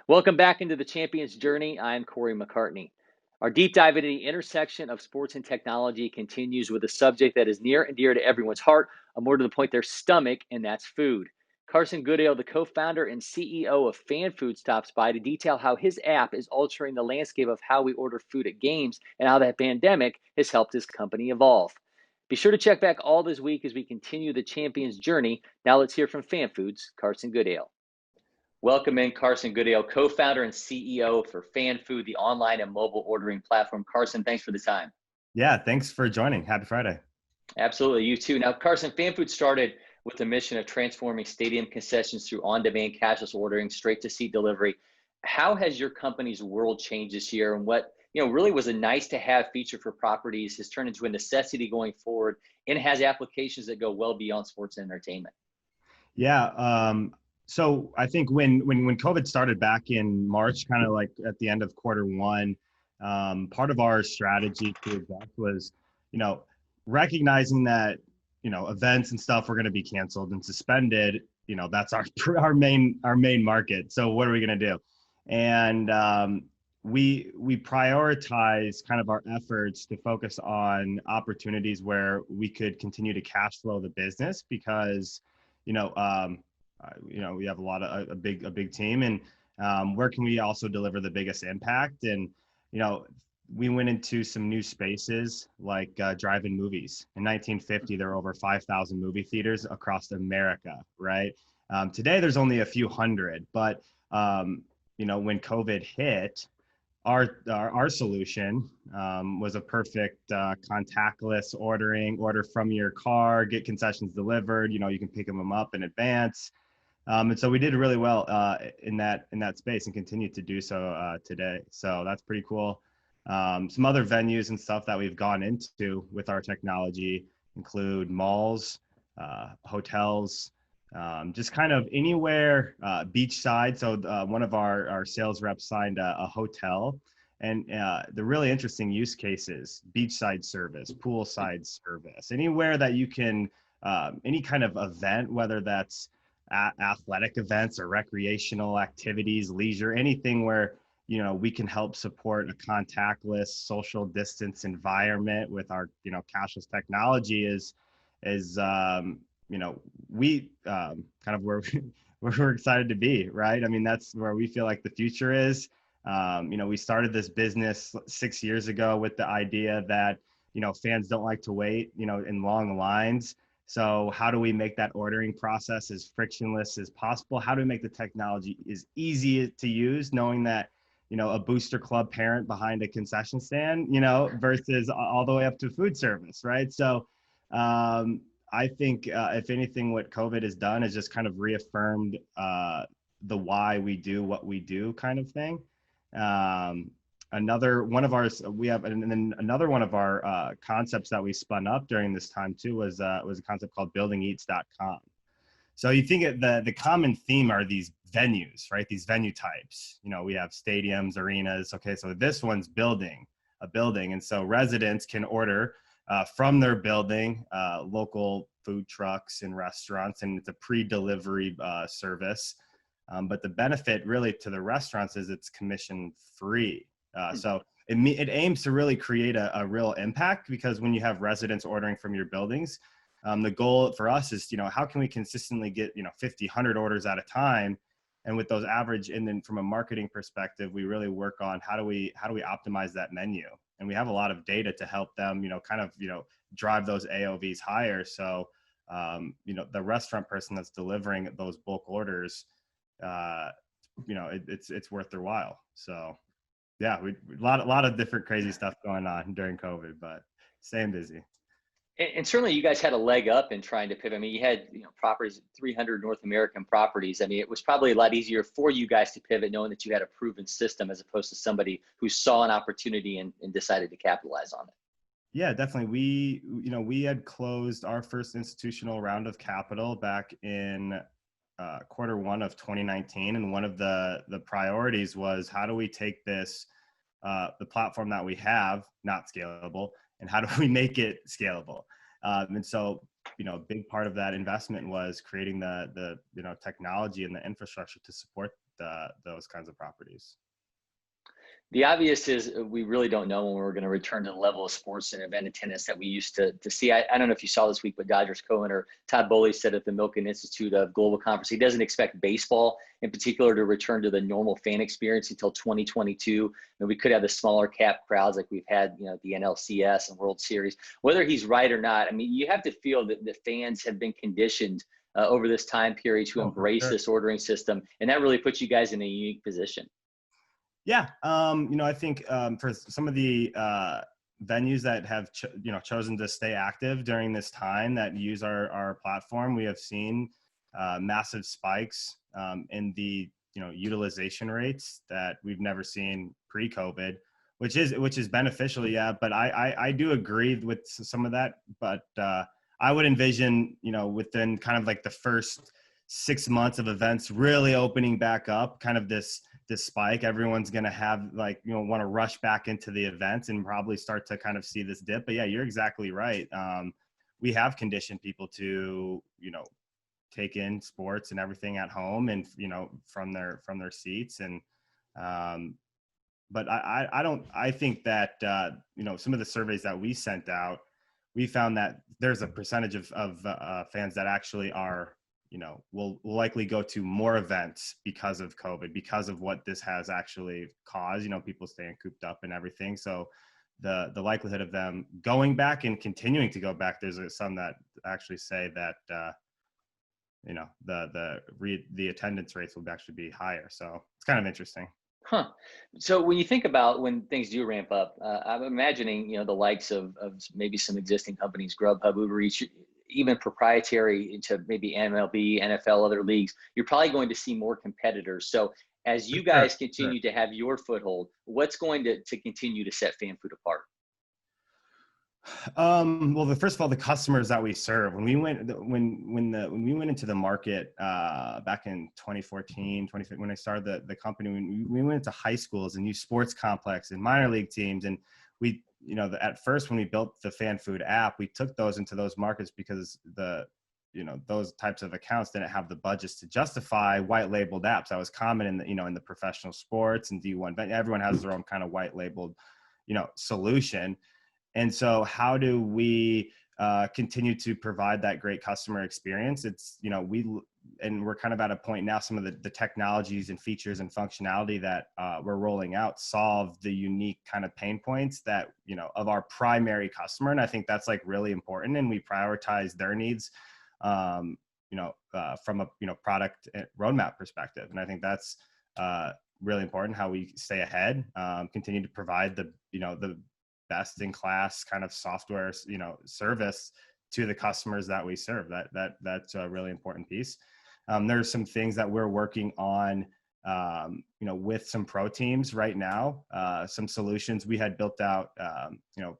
Welcome back into the Champion's Journey. I'm Cory McCartney. Our deep dive into the intersection of sports and technology continues with a subject that is near and dear to everyone's heart, more to the point, their stomach, and that's food. Carson Goodale, the co founder and CEO of FanFood, stops by to detail how his app is altering the landscape of how we order food at games and how the pandemic has helped his company evolve. Be sure to check back all this week as we continue the Champion's Journey. Now let's hear from FanFood's Carson Goodale. Welcome in Carson Goodale, co-founder and CEO for FanFood, the online and mobile ordering platform. Carson, thanks for the time. Yeah, thanks for joining. Happy Friday. Absolutely, you too. Now, Carson, FanFood started with the mission of transforming stadium concessions through on-demand cashless ordering, straight-to-seat delivery. How has your company's world changed this year, and what really was a nice-to-have feature for properties has turned into a necessity going forward, and has applications that go well beyond sports and entertainment? Yeah, so I think when COVID started back in March, kind of like at the end of quarter 1, part of our strategy to adapt was, recognizing that, events and stuff were going to be canceled and suspended. That's our main market. So what are we going to do? And we prioritize kind of our efforts to focus on opportunities where we could continue to cash flow the business because, we have a big team, and where can we also deliver the biggest impact? And we went into some new spaces like drive-in movies. In 1950, there were over 5,000 movie theaters across America, right? Today, there's only a few hundred, but when COVID hit, our solution was a perfect contactless order from your car, get concessions delivered. You can pick them up in advance. And so we did really well in that space and continue to do so today. So that's pretty cool. Some other venues and stuff that we've gone into with our technology include malls, hotels, just kind of anywhere beachside. So one of our sales reps signed a hotel, and the really interesting use cases: beachside service, poolside service, anywhere that you can, any kind of event, whether that's athletic events or recreational activities, leisure, anything where we can help support a contactless, social distance environment with our cashless technology is we kind of where we're excited to be, right? I mean, that's where we feel like the future is. We started this business 6 years ago with the idea that fans don't like to wait in long lines. So how do we make that ordering process as frictionless as possible? How do we make the technology as easy to use, knowing that a booster club parent behind a concession stand, versus all the way up to food service, right? So I think if anything, what COVID has done is just kind of reaffirmed the why we do what we do kind of thing. Another one of our concepts that we spun up during this time too was a concept called buildingeats.com. So you think the common theme are these venues, right? These venue types. We have stadiums, arenas. Okay, so this one's a building, and so residents can order from their building, local food trucks and restaurants, and it's a pre-delivery service. But the benefit really to the restaurants is it's commission free. So it aims to really create a real impact, because when you have residents ordering from your buildings, the goal for us is, how can we consistently get, 50, 100 orders at a time? And with those average, and then from a marketing perspective, we really work on how do we optimize that menu? And we have a lot of data to help them, drive those AOVs higher. So, the restaurant person that's delivering those bulk orders, it's worth their while. So yeah, a lot of different crazy stuff going on during COVID, but staying busy. And certainly you guys had a leg up in trying to pivot. I mean, you had properties, 300 North American properties. I mean, it was probably a lot easier for you guys to pivot knowing that you had a proven system as opposed to somebody who saw an opportunity and decided to capitalize on it. Yeah, definitely. We had closed our first institutional round of capital back in quarter 1 of 2019, and one of the priorities was, how do we take this the platform that we have, not scalable, and how do we make it scalable? And so, a big part of that investment was creating the technology and the infrastructure to support those kinds of properties. The obvious is we really don't know when we're going to return to the level of sports and event attendance that we used to see. I don't know if you saw this week, but Dodgers co-owner Todd Bowley said at the Milken Institute of Global Conference, he doesn't expect baseball in particular to return to the normal fan experience until 2022. And we could have the smaller cap crowds like we've had, at the NLCS and World Series. Whether he's right or not, I mean, you have to feel that the fans have been conditioned over this time period to embrace this ordering system. And that really puts you guys in a unique position. Yeah, I think for some of the venues that have chosen to stay active during this time that use our platform, we have seen massive spikes in the utilization rates that we've never seen pre-COVID, which is beneficial. Yeah, but I do agree with some of that. But I would envision within kind of like the first 6 months of events really opening back up, kind of this spike, everyone's going to have want to rush back into the events and probably start to kind of see this dip. But yeah, you're exactly right. We have conditioned people to, take in sports and everything at home and, from their seats. And, but I think that, some of the surveys that we sent out, we found that there's a percentage of fans that actually are, will likely go to more events because of COVID, because of what this has actually caused, people staying cooped up and everything. So the likelihood of them going back and continuing to go back, there's some that actually say that, the attendance rates will actually be higher. So it's kind of interesting. Huh. So when you think about when things do ramp up, I'm imagining, the likes of maybe some existing companies, Grubhub, Uber Eats, even proprietary into maybe MLB, NFL, other leagues, you're probably going to see more competitors. So as you guys continue to have your foothold, what's going to continue to set FanFood apart? Well, first of all, the customers that we serve, when we went into the market back in 2014, 2015, when I started the company, we went into high schools and new sports complex and minor league teams, and we, at first when we built the FanFood app, we took those into those markets because those types of accounts didn't have the budgets to justify white labeled apps. That was common in the, in the professional sports and D1, but everyone has their own kind of white labeled, solution. And so how do we continue to provide that great customer experience? It's, we're kind of at a point now, some of the technologies and features and functionality that we're rolling out solve the unique kind of pain points that, of our primary customer. And I think that's really important. And we prioritize their needs, from a, product roadmap perspective. And I think that's really important, how we stay ahead, continue to provide the best in class kind of software, service to the customers that we serve. That's a really important piece. There's some things that we're working on, with some pro teams right now, some solutions we had built out,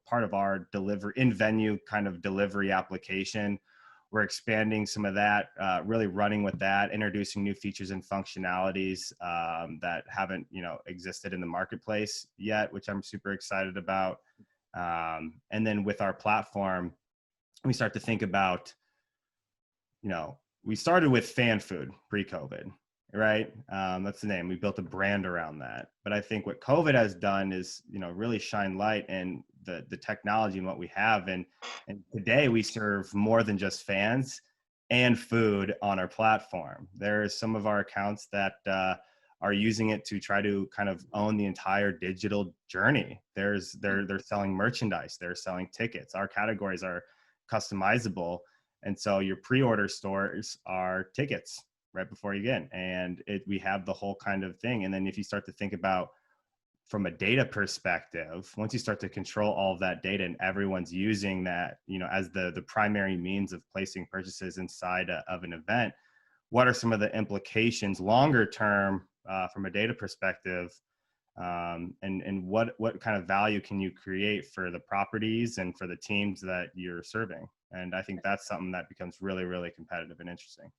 part of our delivery in venue kind of delivery application. We're expanding some of that, really running with that, introducing new features and functionalities that haven't, existed in the marketplace yet, which I'm super excited about. And then with our platform, we start to think about, we started with FanFood pre-COVID, right? That's the name. We built a brand around that. But I think what COVID has done is, really shine light in the technology and what we have. And today we serve more than just fans and food on our platform. There's some of our accounts that are using it to try to kind of own the entire digital journey. They're selling merchandise, they're selling tickets. Our categories are customizable. And so your pre-order stores are tickets right before you get in. And we have the whole kind of thing. And then if you start to think about from a data perspective, once you start to control all of that data and everyone's using that, as the primary means of placing purchases inside of an event, what are some of the implications longer term from a data perspective, and what kind of value can you create for the properties and for the teams that you're serving? And I think that's something that becomes really, really competitive and interesting.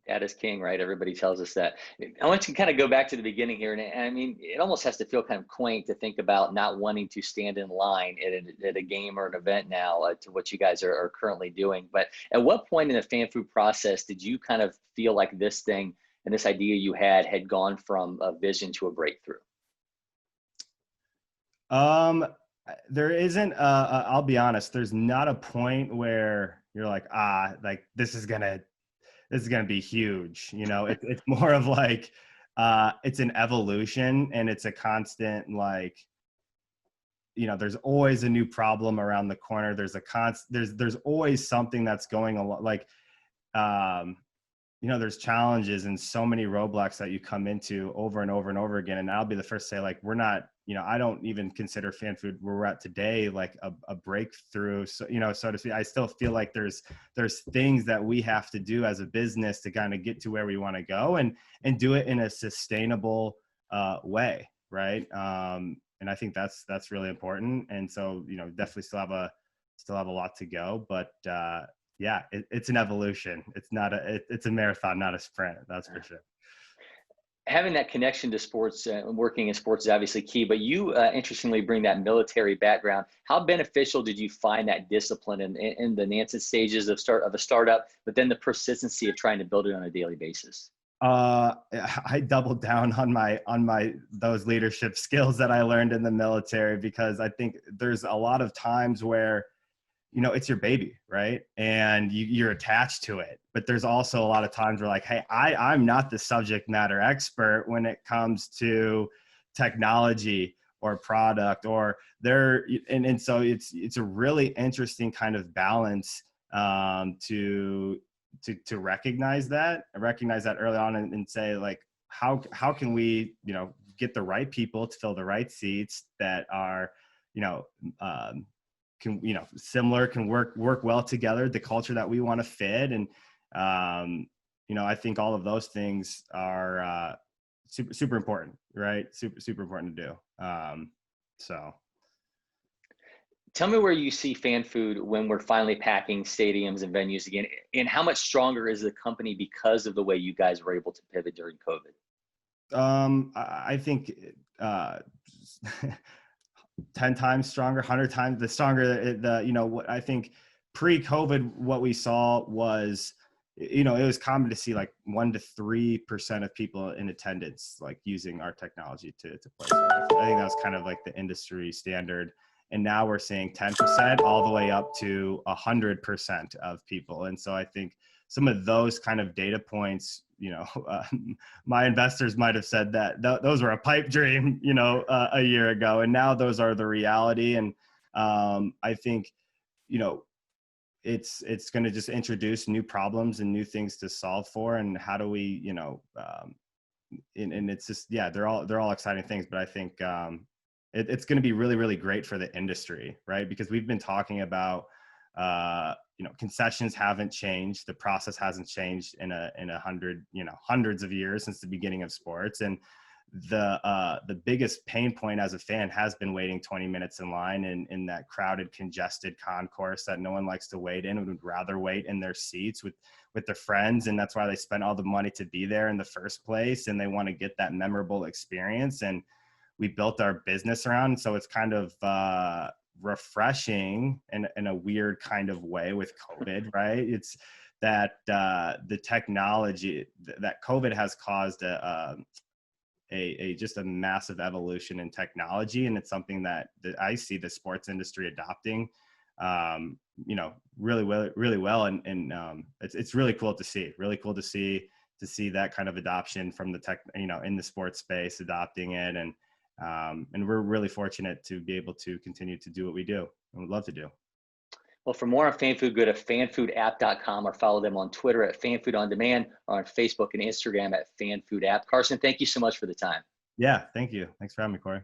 Data is king, right? Everybody tells us that. I want to kind of go back to the beginning here. And I mean, it almost has to feel kind of quaint to think about not wanting to stand in line at a game or an event now to what you guys are currently doing. But at what point in the FanFood process did you kind of feel like this thing and this idea you had gone from a vision to a breakthrough? There isn't, I'll be honest, there's not a point where you're like, like this is gonna be huge. It's more of like, it's an evolution, and it's a constant, like, there's always a new problem around the corner. There's always something that's going along. Like, there's challenges and so many roadblocks that you come into over and over and over again. And I'll be the first to say, like, we're not, I don't even consider FanFood where we're at today like a breakthrough. So, so to speak, I still feel like there's things that we have to do as a business to kind of get to where we want to go, and do it in a sustainable way. Right. And I think that's really important. And so, definitely still have a lot to go, but yeah, it's an evolution. It's a marathon, not a sprint. That's for sure. Having that connection to sports and working in sports is obviously key, but you interestingly bring that military background. How beneficial did you find that discipline in the nascent stages of a startup, but then the persistency of trying to build it on a daily basis? I doubled down on those leadership skills that I learned in the military, because I think there's a lot of times where, it's your baby, right? And you're attached to it. But there's also a lot of times where, like, hey, I'm not the subject matter expert when it comes to technology or product or and so it's a really interesting kind of balance to recognize that early on, and say, like, how can we, get the right people to fill the right seats that are, similar, can work well together, the culture that we want to fit. And, I think all of those things are super important, right? Super important to do. So. Tell me where you see FanFood when we're finally packing stadiums and venues again, and how much stronger is the company because of the way you guys were able to pivot during COVID? I think 10 times stronger, 100 times the stronger. What I think pre-COVID, what we saw was, it was common to see like 1% to 3% of people in attendance, like, using our technology to play. So I think that was kind of like the industry standard. And now we're seeing 10% all the way up to 100% of people. And so I think some of those kind of data points, my investors might have said that those were a pipe dream, a year ago, and now those are the reality. And I think, it's going to just introduce new problems and new things to solve for. And how do we, and it's just, yeah, they're all exciting things. But I think it's going to be really, really great for the industry, right? Because we've been talking about, concessions haven't changed. The process hasn't changed in hundreds of years since the beginning of sports. And the biggest pain point as a fan has been waiting 20 minutes in line in that crowded, congested concourse that no one likes to wait in, and would rather wait in their seats with their friends. And that's why they spend all the money to be there in the first place. And they want to get that memorable experience. And we built our business around. So it's kind of refreshing in a weird kind of way with COVID, right? It's that the technology that COVID has caused just a massive evolution in technology. And it's something that I see the sports industry adopting, really well. And it's really cool to see that kind of adoption from the tech, in the sports space, adopting it. And we're really fortunate to be able to continue to do what we do and would love to do. Well, for more on FanFood, go to fanfoodapp.com or follow them on Twitter at FanFood On Demand, or on Facebook and Instagram at FanFood App. Carson, thank you so much for the time. Yeah, thank you. Thanks for having me, Cory.